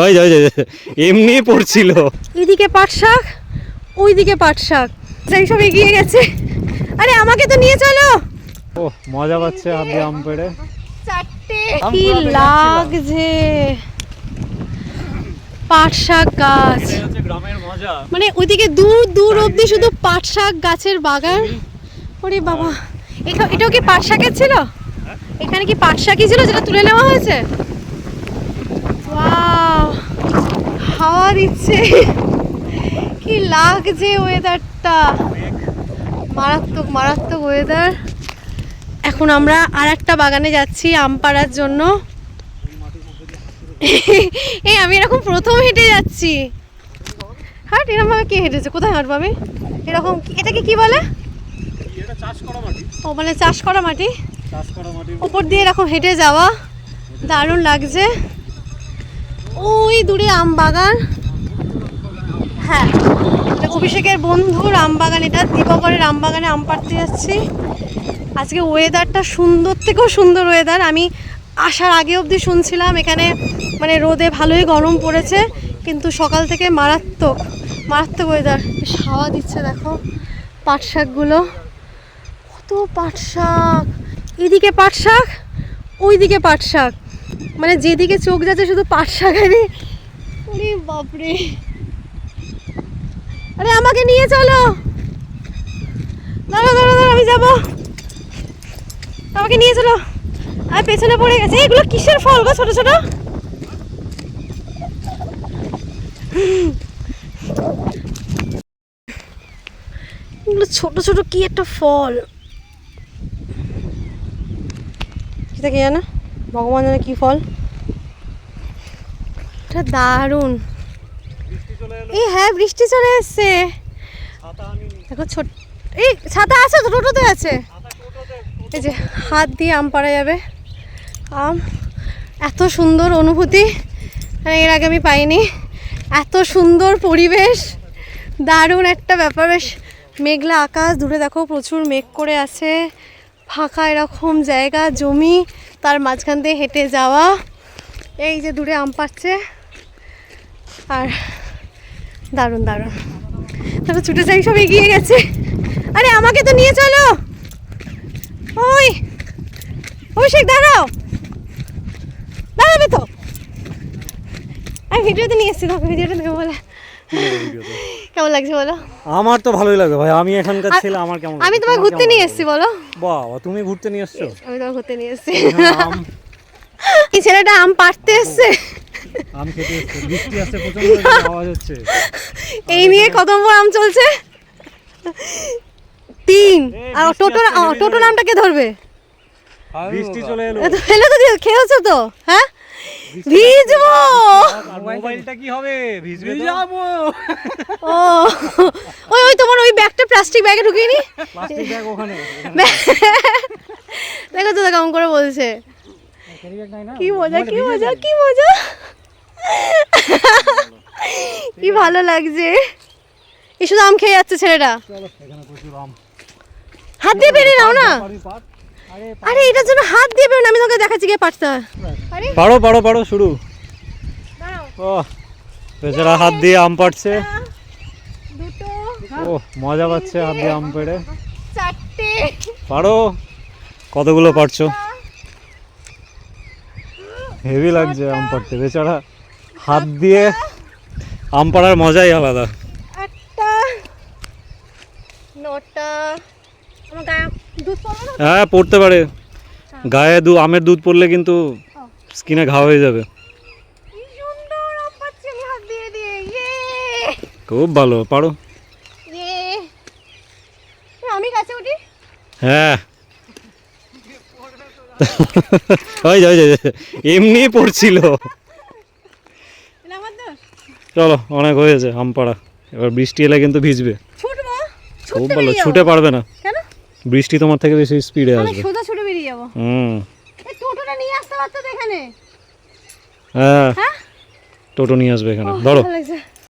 ওই যে এমনি পড়ছিল। এদিকে পাট শাক, ওইদিকে পাট শাক, সেই সব এগিয়ে গেছে। আরে আমাকে তো নিয়ে চলো। ও মজা পাচ্ছে হাত দিয়ে আম পেড়ে। কি লাগছে পাট শাক গাছ, মানে ওইদিকে দূর দূর অব্দি শুধু পাট শাক গাছের বাগান। ওরে বাবা, এটাও কি পাট শাকের ছিল? এখানে কি পাট শাকই ছিল যেটা তুলে নেওয়া হয়েছে? ওয়াও, হাওয়া দিচ্ছে, কি লাগছে ওয়েদারটা, মারাত্মক মারাত্মক ওয়েদার। এখন আমরা আর একটা বাগানে যাচ্ছি আম পাড়ার জন্য। এই আমি এরকম প্রথম হেঁটে যাচ্ছি। হাট এরকম ভাবে কে হেঁটেছে? কোথায় হাঁটবো আমি এরকম? এটাকে কি বলে? ও মানে চাষ করা মাটি, ওপর দিয়ে এরকম হেঁটে যাওয়া দারুণ লাগছে। ওই দূরে আম বাগান, হ্যাঁ অভিষেকের বন্ধুর আম বাগান, এটা দীপকরের আম বাগানে আম পাড়তে যাচ্ছি। আজকে ওয়েদারটা সুন্দর থেকেও সুন্দর ওয়েদার। আমি আসার আগে অবধি শুনছিলাম এখানে মানে রোদে ভালোই গরম পড়েছে, কিন্তু সকাল থেকে মারাত্মক মারাত্মক ওয়েদার। বেশ হাওয়া দিচ্ছে, দেখো পাট শাকগুলো, কত পাট শাক, এদিকে পাট শাক, ওইদিকে পাট শাক, মানে যেদিকে চোখ যাচ্ছে শুধু পাট শাকেরই। ওরে বাপরে, আরে আমাকে নিয়ে চলো, দাঁড়া দাঁড়া দাঁড়া, আমি যাবো, আমাকে নিয়ে চলো। আর পেছনে পড়ে গেছে। এগুলো কিসের ফল গো, ছোট ছোট? এগুলো ছোট ছোট কি একটা ফল, সেটা কি জানো, ভগবান জানে কি ফল। এটা দারুণ। এই হ্যাঁ বৃষ্টি চলে এসছে, দেখো ছোট। এই ছাতা আছে তো, টোটোতে আছে। এই যে হাত দিয়ে আম পাড়া যাবে। আম, এত সুন্দর অনুভূতি মানে এর আগে আমি পাইনি। এত সুন্দর পরিবেশ, দারুণ একটা ব্যাপার। বেশ মেঘলা আকাশ, দূরে দেখো প্রচুর মেঘ করে আছে, ফাঁকা এরকম জায়গা, জমি, তার মাঝখান দিয়ে হেঁটে যাওয়া। এই যে দূরে আম পাড়ছে, আর দারুণ দারুণ। তারপর ছুটে যাই, সব এগিয়ে গেছে। আরে আমাকে তো নিয়ে চলো। ওই অভিষেক দাঁড়াও, দাঁড়াবে তো। আমি ভিডিওতে নিয়ে এসেছি, তোমাকে ভিডিওটা দেখে বলে কেমন লাগছে বলো? আমার তো ভালোই লাগে ভাই, আমি এখানকার ছেলে, আমার কেমন? আমি তোমাকে ঘুরতে নিয়ে এসেছি বলো। বাবা তুমি ঘুরতে নিয়ে এসছো? আমি তোমাকে ঘুরতে নিয়ে এসেছি। এই ছেলেটা আম পাড়তে এসছে, আম খেতে এসছে, বৃষ্টি আসছে, প্রচন্ড আওয়াজ হচ্ছে। এই নিয়ে কত বড় আম চলছে। 3 আর টোটো নামটা কে ধরবে? বৃষ্টি চলে এলো, ফেলে তো খেয়েছো তো, হ্যাঁ ভিজবো। মোবাইলটা কি হবে? ভিজবে তো। ও ওই ওই তোমার ওই ব্যাগটা প্লাস্টিক ব্যাগে ঢুকিয়ে নি, প্লাস্টিক ব্যাগ ওখানে। দেখো তো কেমন করে বলছে। কি মজা কি মজা কি মজা, কি ভালো লাগছে। এই শুধু আম খেয়ে যাচ্ছে ছেলেটা। হাত দিয়ে বেরিয়ে নাও না। আরে এটার জন্য হাত দিয়ে বেরোন, আমি তোকে দেখাচ্ছি গিয়ে পারতে হয়। পারো পারো পারো, শুরু। ও বেচারা হাত দিয়ে আম পাড়ছে, ও মজা পাচ্ছে হাত দিয়ে আম পেড়ে। 4টে পারো, কতগুলো পারছো? হেভি লাগছে আম পাড়তে, বেচারা হাত দিয়ে আম পাড়ার মজাই আলাদা। 8টা 9টা। আমার গায়ে দুধ পড়লো না? হ্যাঁ পড়তে পারে, গায়ে আমের দুধ পড়লে কিন্তু স্কিনে ঘা হয়ে যাবে। কি সুন্দর আম পাচ্ছি আমি হাত দিয়ে দিয়ে। ইয়ে খুব ভালো, পারো। ইয়ে, আমি কাছে উঠি। হ্যাঁ ওই যে এমনি পড়ছিল। চলো অনেক হয়েছে আম পাড়া, এবার বৃষ্টি এলে কিন্তু ভিজবে। ছুটবো, খুব ভালো, ছুটে পারবে না, কেন? বৃষ্টি তোমার থেকে বেশি স্পিডে আসবে। সোজা ছুটে বেরিয়ে যাবো। এই টোটোটা নিয়ে আসতে পারতো তো এখানে। হ্যাঁ টোটো নিয়ে আসবে এখানে, ধরো। ভালো লাগছে।